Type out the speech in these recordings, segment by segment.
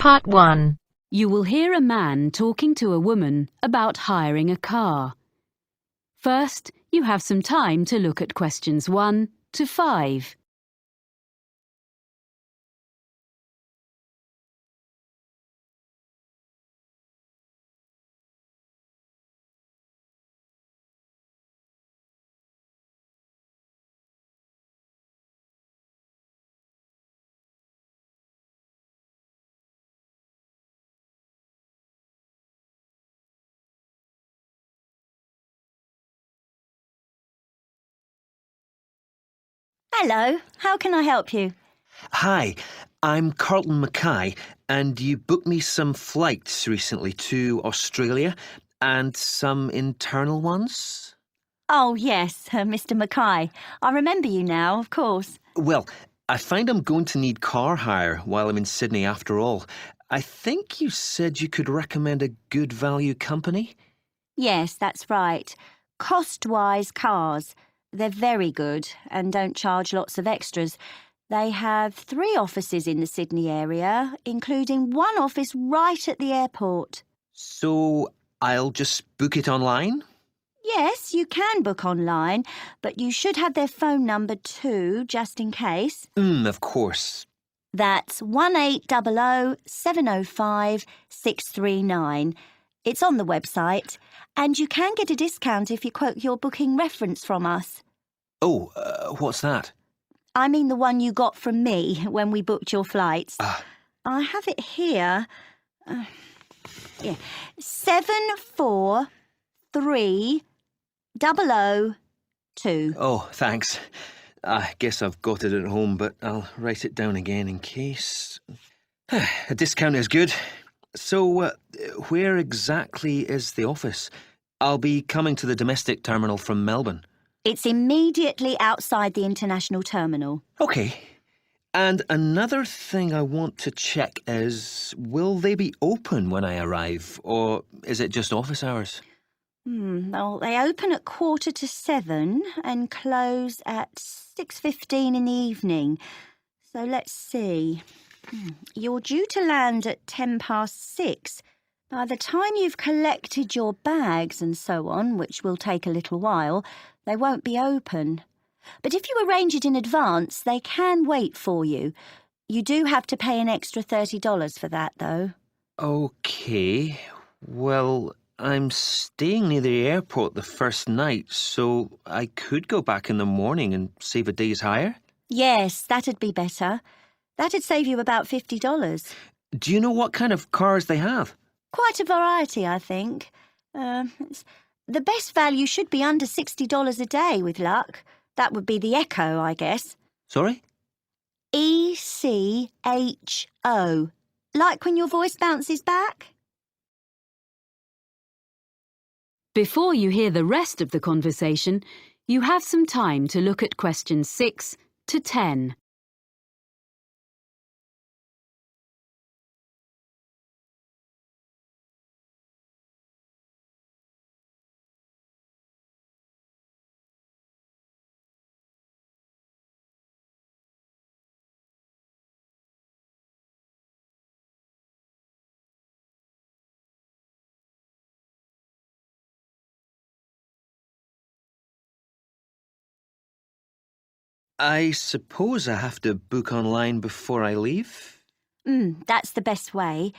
Part 1. You will hear a man talking to a woman about hiring a car. First, you have some time to look at questions 1 to 5. Hello, how can I help you? Hi, I'm Carlton Mackay, and you booked me some flights recently to Australia and some internal ones? Oh, yes, Mr. Mackay. I remember you now, of course. Well, I find I'm going to need car hire while I'm in Sydney after all. I think you said you could recommend a good value company? Yes, that's right. Cost-wise cars. They're very good and don't charge lots of extras. They have 3 offices in the Sydney area, including one office right at the airport. So I'll just book it online? Yes, you can book online, but you should have their phone number too, just in case. Of course. That's 1800 705 639. It's on the website, and you can get a discount if you quote your booking reference from us. Oh, what's that? I mean the one you got from me when we booked your flights. I have it here. 743002. Oh, thanks. I guess I've got it at home, but I'll write it down again in case. A discount is good. So, where exactly is the office? I'll be coming to the domestic terminal from Melbourne. It's immediately outside the international terminal. OK. And another thing I want to check is, will they be open when I arrive, or is it just office hours? Well, they open at 6:45 and close at 6:15 in the evening. So let's see. You're due to land at 6:10. By the time you've collected your bags and so on, which will take a little while, they won't be open. But if you arrange it in advance, they can wait for you. You do have to pay an extra $30 for that, though. OK. Well, I'm staying near the airport the first night, so I could go back in the morning and save a day's hire? Yes, that'd be better. That'd save you about $50. Do you know what kind of cars they have? Quite a variety, I think. The best value should be under $60 a day with luck. That would be the Echo, I guess. Sorry? ECHO. Like when your voice bounces back? Before you hear the rest of the conversation, you have some time to look at questions 6 to 10. I suppose I have to book online before I leave? That's the best way.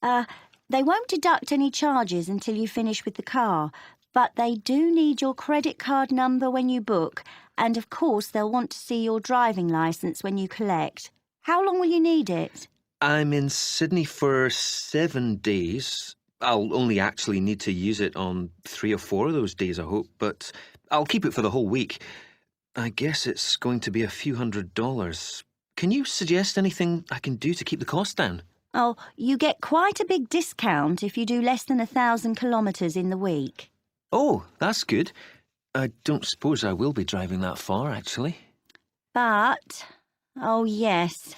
They won't deduct any charges until you finish with the car, but they do need your credit card number when you book, and of course they'll want to see your driving licence when you collect. How long will you need it? I'm in Sydney for 7 days. I'll only actually need to use it on 3 or 4 of those days, I hope, but I'll keep it for the whole week. I guess it's going to be a few $100s. Can you suggest anything I can do to keep the cost down? Oh, you get quite a big discount if you do less than 1,000 kilometres in the week. Oh, that's good. I don't suppose I will be driving that far, actually. But, oh yes,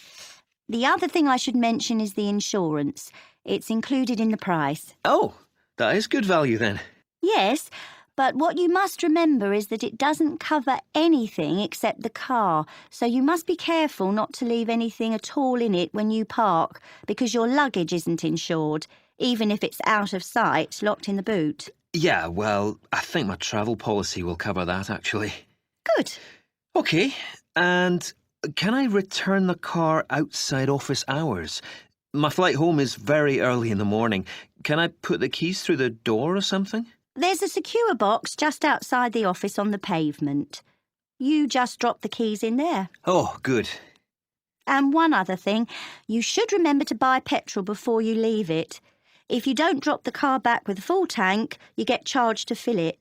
the other thing I should mention is the insurance. It's included in the price. Oh, that is good value then. Yes, But what you must remember is that it doesn't cover anything except the car, so you must be careful not to leave anything at all in it when you park, because your luggage isn't insured, even if it's out of sight, locked in the boot. Yeah, well, I think my travel policy will cover that, actually. Good. OK, and can I return the car outside office hours? My flight home is very early in the morning. Can I put the keys through the door or something? There's a secure box just outside the office on the pavement. You just drop the keys in there. Oh, good. And one other thing, you should remember to buy petrol before you leave it. If you don't drop the car back with a full tank, you get charged to fill it.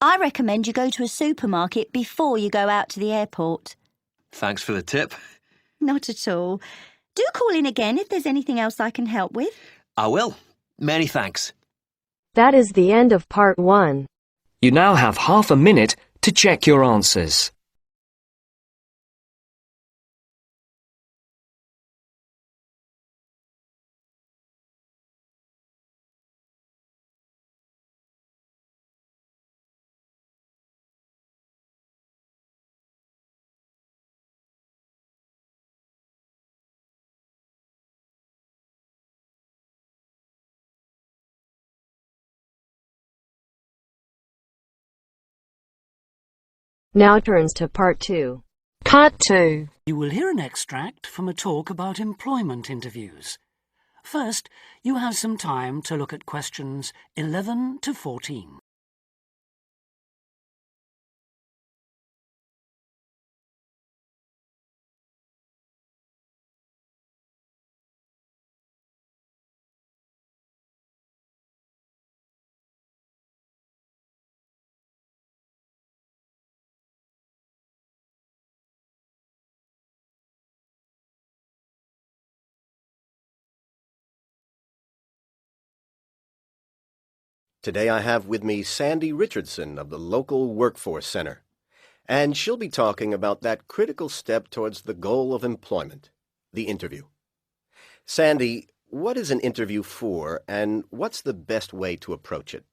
I recommend you go to a supermarket before you go out to the airport. Thanks for the tip. Not at all. Do call in again if there's anything else I can help with. I will. Many thanks. That is the end of part 1. You now have half a minute to check your answers. Now turns to part 2. Part 2. You will hear an extract from a talk about employment interviews. First, you have some time to look at questions 11 to 14. Today I have with me Sandy Richardson of the local Workforce Center, and she'll be talking about that critical step towards the goal of employment, the interview. Sandy, what is an interview for, and what's the best way to approach it?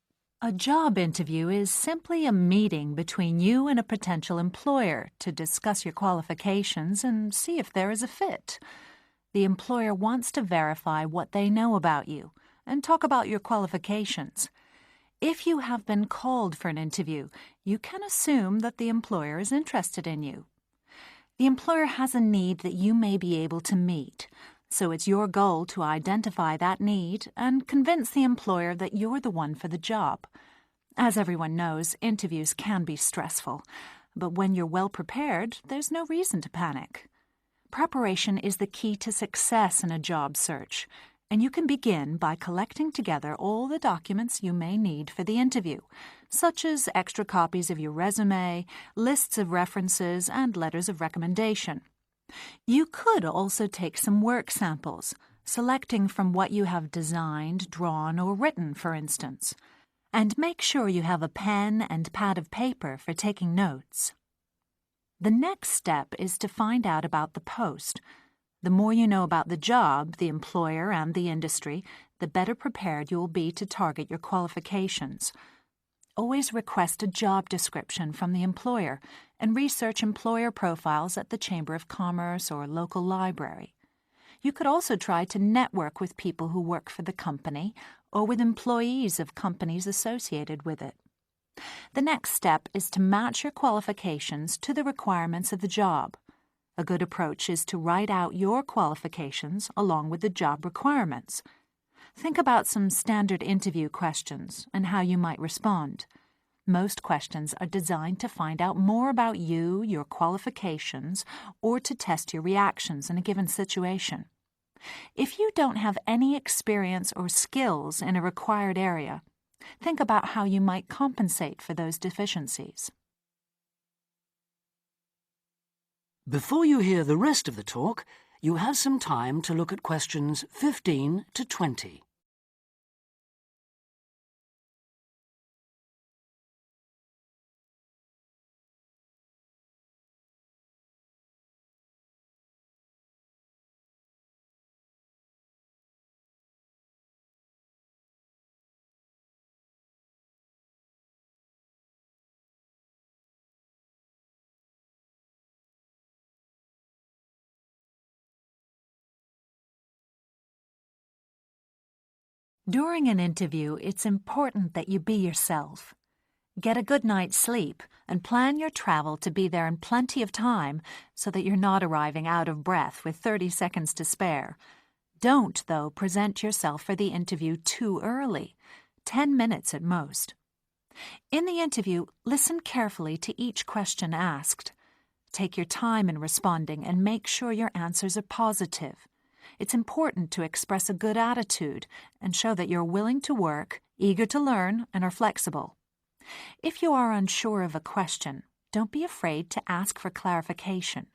A job interview is simply a meeting between you and a potential employer to discuss your qualifications and see if there is a fit. The employer wants to verify what they know about you and talk about your qualifications. If you have been called for an interview, you can assume that the employer is interested in you. The employer has a need that you may be able to meet, so it's your goal to identify that need and convince the employer that you're the one for the job. As everyone knows, interviews can be stressful, but when you're well prepared, there's no reason to panic. Preparation is the key to success in a job search, and you can begin by collecting together all the documents you may need for the interview, such as extra copies of your resume, lists of references, and letters of recommendation. You could also take some work samples, selecting from what you have designed, drawn, or written, for instance. And make sure you have a pen and pad of paper for taking notes. The next step is to find out about the post. The more you know about the job, the employer, and the industry, the better prepared you will be to target your qualifications. Always request a job description from the employer and research employer profiles at the Chamber of Commerce or local library. You could also try to network with people who work for the company or with employees of companies associated with it. The next step is to match your qualifications to the requirements of the job. A good approach is to write out your qualifications along with the job requirements. Think about some standard interview questions and how you might respond. Most questions are designed to find out more about you, your qualifications, or to test your reactions in a given situation. If you don't have any experience or skills in a required area, think about how you might compensate for those deficiencies. Before you hear the rest of the talk, you have some time to look at questions 15 to 20. During an interview, it's important that you be yourself. Get a good night's sleep and plan your travel to be there in plenty of time so that you're not arriving out of breath with 30 seconds to spare. Don't, though, present yourself for the interview too early, 10 minutes at most. In the interview, listen carefully to each question asked. Take your time in responding and make sure your answers are positive. It's important to express a good attitude and show that you're willing to work, eager to learn, and are flexible. If you are unsure of a question, don't be afraid to ask for clarification.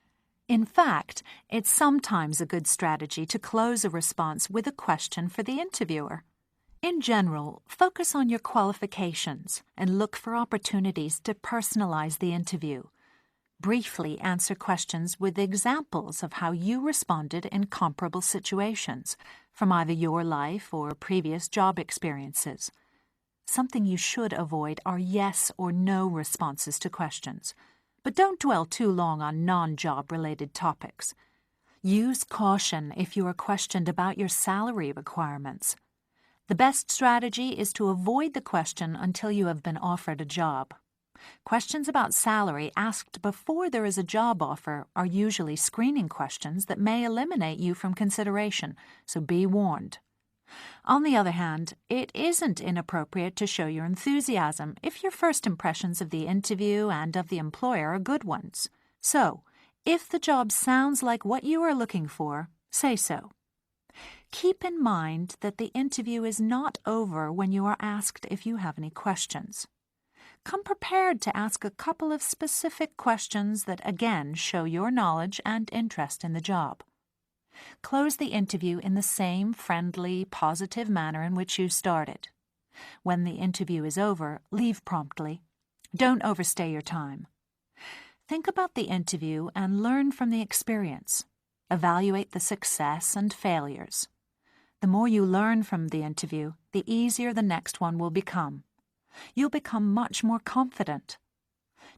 In fact, it's sometimes a good strategy to close a response with a question for the interviewer. In general, focus on your qualifications and look for opportunities to personalize the interview. Briefly answer questions with examples of how you responded in comparable situations, from either your life or previous job experiences. Something you should avoid are yes or no responses to questions, but don't dwell too long on non-job related topics. Use caution if you are questioned about your salary requirements. The best strategy is to avoid the question until you have been offered a job. Questions about salary asked before there is a job offer are usually screening questions that may eliminate you from consideration, so be warned. On the other hand, it isn't inappropriate to show your enthusiasm if your first impressions of the interview and of the employer are good ones. So, if the job sounds like what you are looking for, say so. Keep in mind that the interview is not over when you are asked if you have any questions. Come prepared to ask a couple of specific questions that again show your knowledge and interest in the job. Close the interview in the same friendly, positive manner in which you started. When the interview is over, leave promptly. Don't overstay your time. Think about the interview and learn from the experience. Evaluate the success and failures. The more you learn from the interview, the easier the next one will become. You'll become much more confident.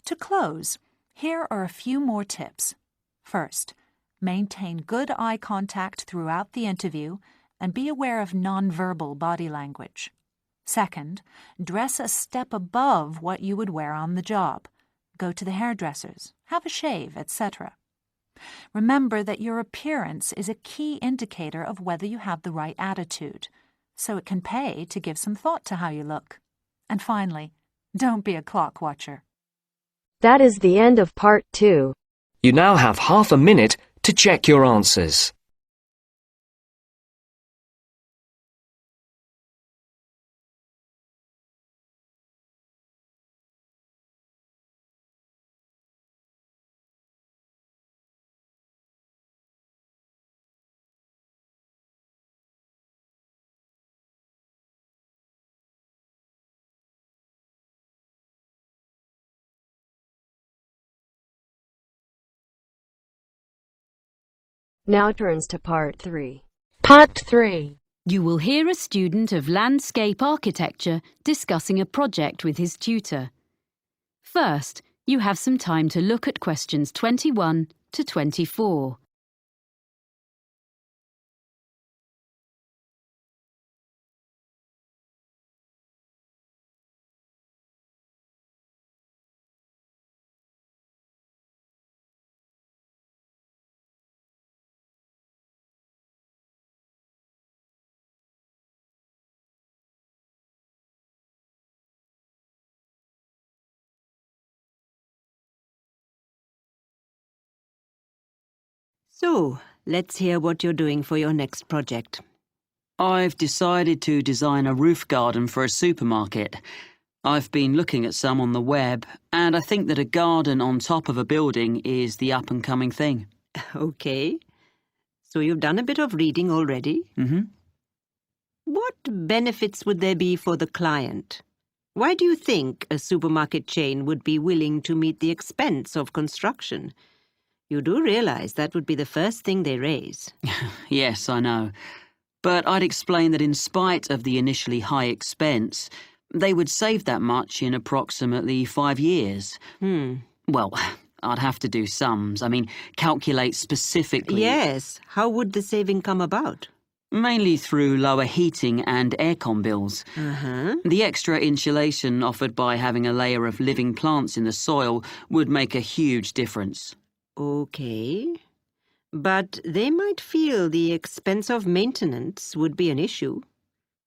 To close, here are a few more tips. First, maintain good eye contact throughout the interview and be aware of nonverbal body language. Second, dress a step above what you would wear on the job. Go to the hairdressers, have a shave, etc. Remember that your appearance is a key indicator of whether you have the right attitude, so it can pay to give some thought to how you look. And finally, don't be a clock watcher. That is the end of part 2. You now have half a minute to check your answers. Now turns to part 3. Part 3. You will hear a student of landscape architecture discussing a project with his tutor. First, you have some time to look at questions 21 to 24. So, let's hear what you're doing for your next project. I've decided to design a roof garden for a supermarket. I've been looking at some on the web, and I think that a garden on top of a building is the up-and-coming thing. Okay. So you've done a bit of reading already? Mm-hmm. What benefits would there be for the client? Why do you think a supermarket chain would be willing to meet the expense of construction? You do realize that would be the first thing they raise. Yes, I know. But I'd explain that in spite of the initially high expense, they would save that much in approximately 5 years. Well, I'd have to do sums. I mean, calculate specifically. Yes. How would the saving come about? mainly through lower heating and aircon bills. Uh-huh. The extra insulation offered by having a layer of living plants in the soil would make a huge difference. Okay. But they might feel the expense of maintenance would be an issue.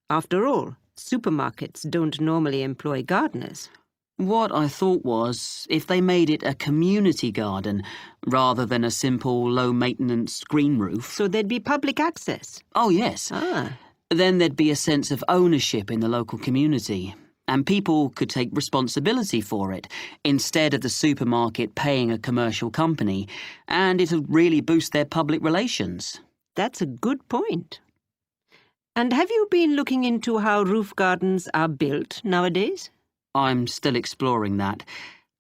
After all, supermarkets don't normally employ gardeners. What I thought was, if they made it a community garden rather than a simple low-maintenance green roof. So there'd be public access. Oh, yes. Ah. Then there'd be a sense of ownership in the local community, and people could take responsibility for it instead of the supermarket paying a commercial company, and it'll really boost their public relations. That's a good point. And have you been looking into how roof gardens are built nowadays? I'm still exploring that.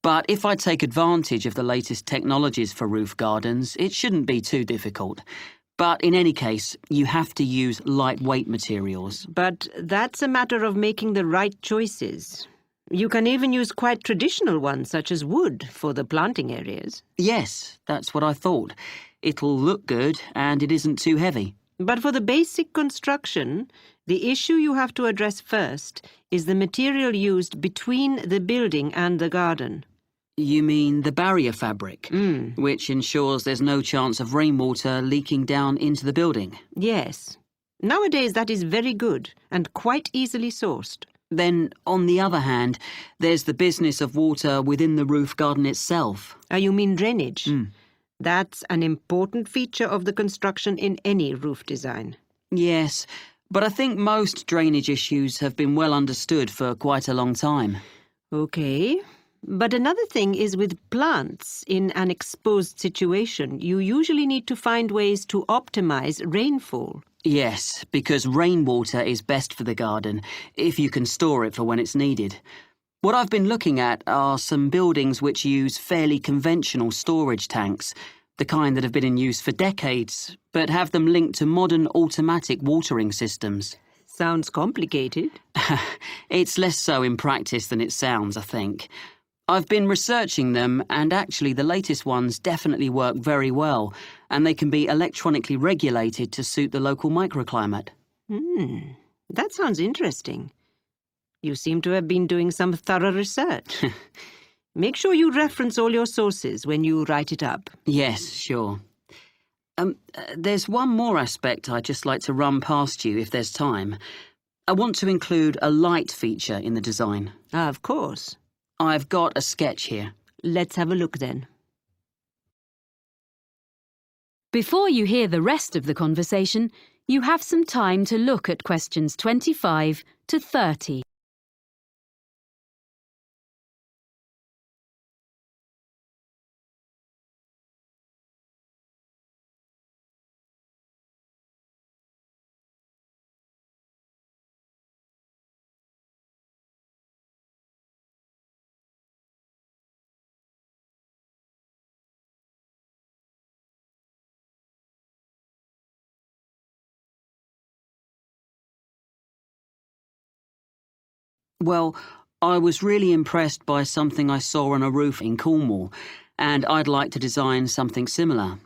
But if I take advantage of the latest technologies for roof gardens, it shouldn't be too difficult. But in any case, you have to use lightweight materials. But that's a matter of making the right choices. You can even use quite traditional ones, such as wood, for the planting areas. Yes, that's what I thought. It'll look good, and it isn't too heavy. But for the basic construction, the issue you have to address first is the material used between the building and the garden. You mean the barrier fabric, which ensures there's no chance of rainwater leaking down into the building? Yes. Nowadays that is very good and quite easily sourced. Then, on the other hand, there's the business of water within the roof garden itself. You mean drainage? That's an important feature of the construction in any roof design. Yes, but I think most drainage issues have been well understood for quite a long time. Okay. But another thing is with plants in an exposed situation, you usually need to find ways to optimize rainfall. Yes, because rainwater is best for the garden, if you can store it for when it's needed. What I've been looking at are some buildings which use fairly conventional storage tanks, the kind that have been in use for decades, but have them linked to modern automatic watering systems. Sounds complicated. It's less so in practice than it sounds, I think. I've been researching them, and actually the latest ones definitely work very well, and they can be electronically regulated to suit the local microclimate. That sounds interesting. You seem to have been doing some thorough research. Make sure you reference all your sources when you write it up. Yes, sure. There's one more aspect I'd just like to run past you if there's time. I want to include a light feature in the design. Of course. I've got a sketch here. Let's have a look then. Before you hear the rest of the conversation, you have some time to look at questions 25 to 30. Well, I was really impressed by something I saw on a roof in Cornwall, and I'd like to design something similar.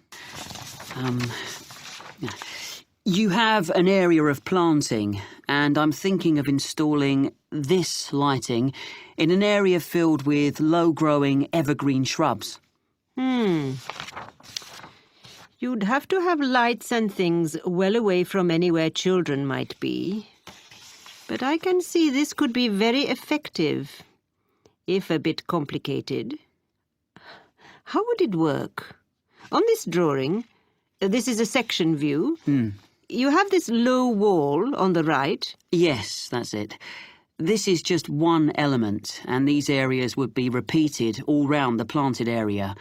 You have an area of planting, and I'm thinking of installing this lighting in an area filled with low-growing evergreen shrubs. You'd have to have lights and things well away from anywhere children might be. But I can see this could be very effective, if a bit complicated. How would it work? On this drawing, this is a section view. You have this low wall on the right. Yes, that's it. This is just one element, and these areas would be repeated all round the planted area.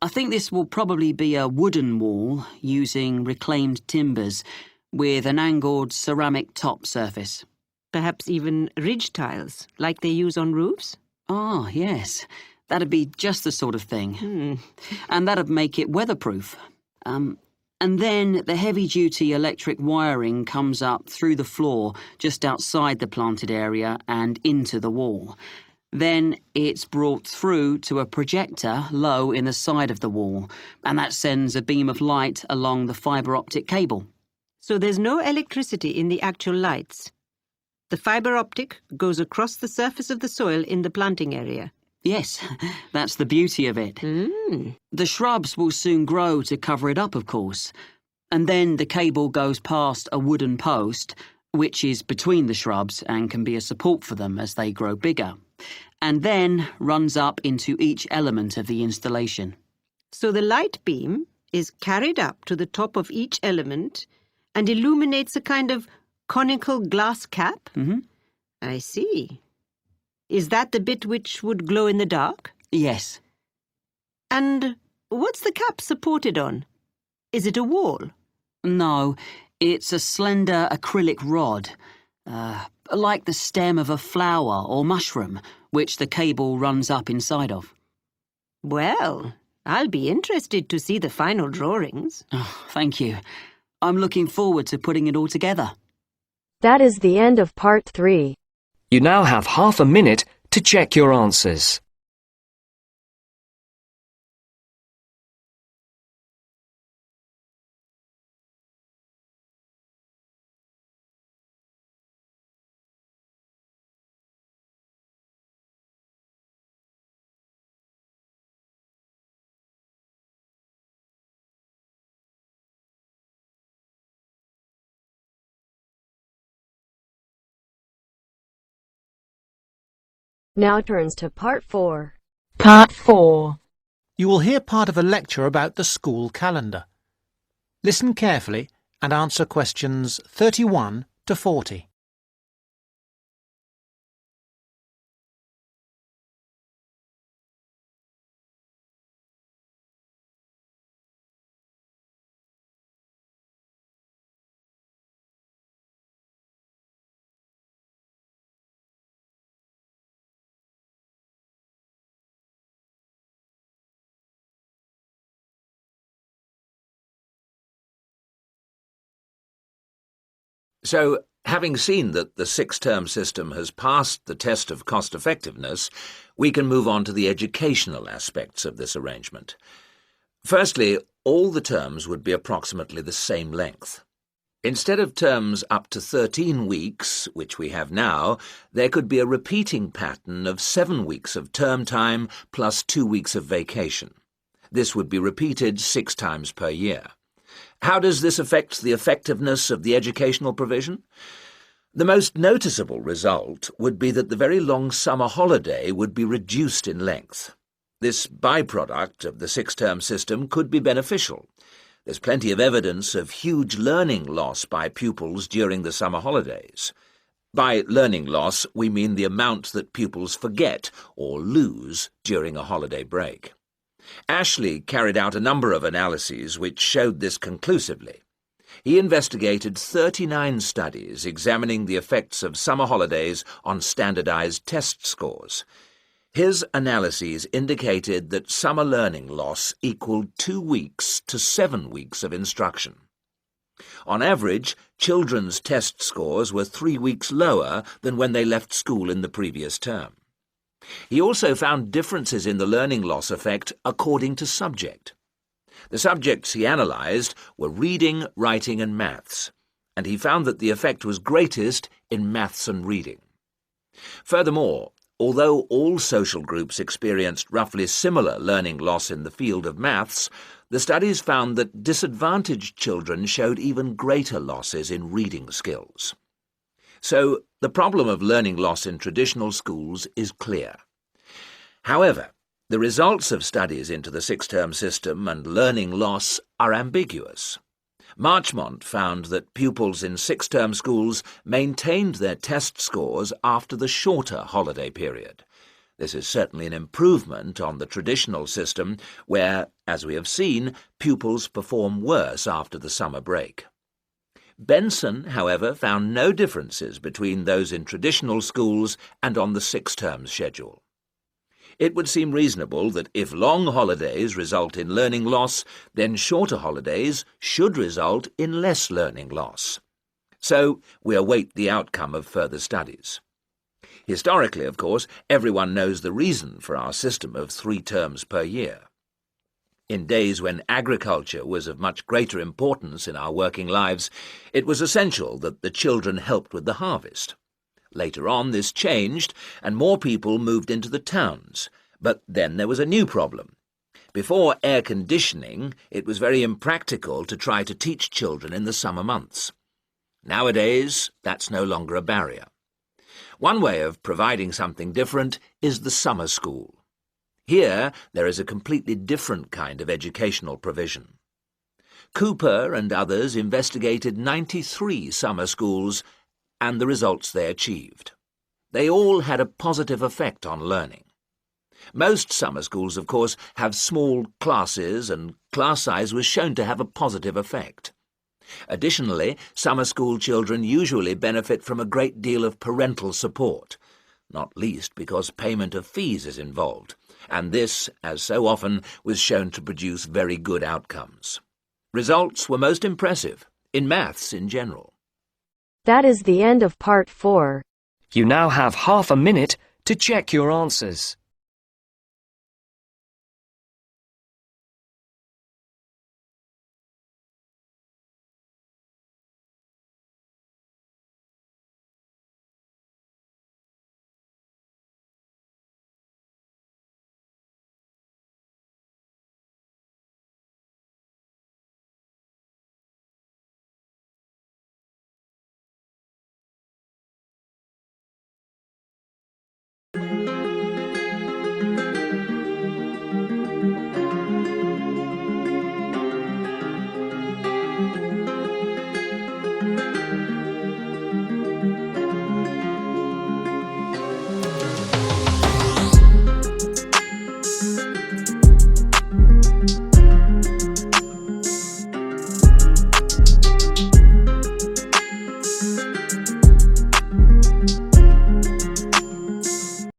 I think this will probably be a wooden wall using reclaimed timbers with an angled ceramic top surface. Perhaps even ridge tiles, like they use on roofs? Ah, yes. That'd be just the sort of thing. And that'd make it weatherproof. And then the heavy-duty electric wiring comes up through the floor just outside the planted area and into the wall. Then it's brought through to a projector low in the side of the wall, and that sends a beam of light along the fibre optic cable. So there's no electricity in the actual lights. The fibre optic goes across the surface of the soil in the planting area. Yes, that's the beauty of it. The shrubs will soon grow to cover it up, of course. And then the cable goes past a wooden post, which is between the shrubs and can be a support for them as they grow bigger, and then runs up into each element of the installation. So the light beam is carried up to the top of each element and illuminates a kind of conical glass cap? I see. Is that the bit which would glow in the dark? Yes. And what's the cap supported on? Is it a wall? No, it's a slender acrylic rod, like the stem of a flower or mushroom, which the cable runs up inside of. Well, I'll be interested to see the final drawings. Oh, thank you. I'm looking forward to putting it all together. That is the end of part 3. You now have half a minute to check your answers. Now turns to part 4. Part 4. You will hear part of a lecture about the school calendar. Listen carefully and answer questions 31 to 40. So, having seen that the six-term system has passed the test of cost-effectiveness, we can move on to the educational aspects of this arrangement. Firstly, all the terms would be approximately the same length. Instead of terms up to 13 weeks, which we have now, there could be a repeating pattern of 7 weeks of term time plus 2 weeks of vacation. This would be repeated 6 times per year. How does this affect the effectiveness of the educational provision? The most noticeable result would be that the very long summer holiday would be reduced in length. This byproduct of the six-term system could be beneficial. There's plenty of evidence of huge learning loss by pupils during the summer holidays. By learning loss, we mean the amount that pupils forget or lose during a holiday break. Ashley carried out a number of analyses which showed this conclusively. He investigated 39 studies examining the effects of summer holidays on standardized test scores. His analyses indicated that summer learning loss equaled 2 weeks to 7 weeks of instruction. On average, children's test scores were 3 weeks lower than when they left school in the previous term. He also found differences in the learning loss effect according to subject. The subjects he analysed were reading, writing and maths, and he found that the effect was greatest in maths and reading. Furthermore, although all social groups experienced roughly similar learning loss in the field of maths, the studies found that disadvantaged children showed even greater losses in reading skills. So, the problem of learning loss in traditional schools is clear. However, the results of studies into the six-term system and learning loss are ambiguous. Marchmont found that pupils in six-term schools maintained their test scores after the shorter holiday period. This is certainly an improvement on the traditional system where, as we have seen, pupils perform worse after the summer break. Benson, however, found no differences between those in traditional schools and on the six-term schedule. It would seem reasonable that if long holidays result in learning loss, then shorter holidays should result in less learning loss. So we await the outcome of further studies. Historically, of course, everyone knows the reason for our system of 3 terms per year. In days when agriculture was of much greater importance in our working lives, it was essential that the children helped with the harvest. Later on, this changed, and more people moved into the towns. But then there was a new problem. Before air conditioning, it was very impractical to try to teach children in the summer months. Nowadays, that's no longer a barrier. One way of providing something different is the summer school. Here, there is a completely different kind of educational provision. Cooper and others investigated 93 summer schools and the results they achieved. They all had a positive effect on learning. Most summer schools, of course, have small classes, and class size was shown to have a positive effect. Additionally, summer school children usually benefit from a great deal of parental support, not least because payment of fees is involved, and this, as so often, was shown to produce very good outcomes. Results were most impressive, in maths in general. That is the end of part 4. You now have half a minute to check your answers.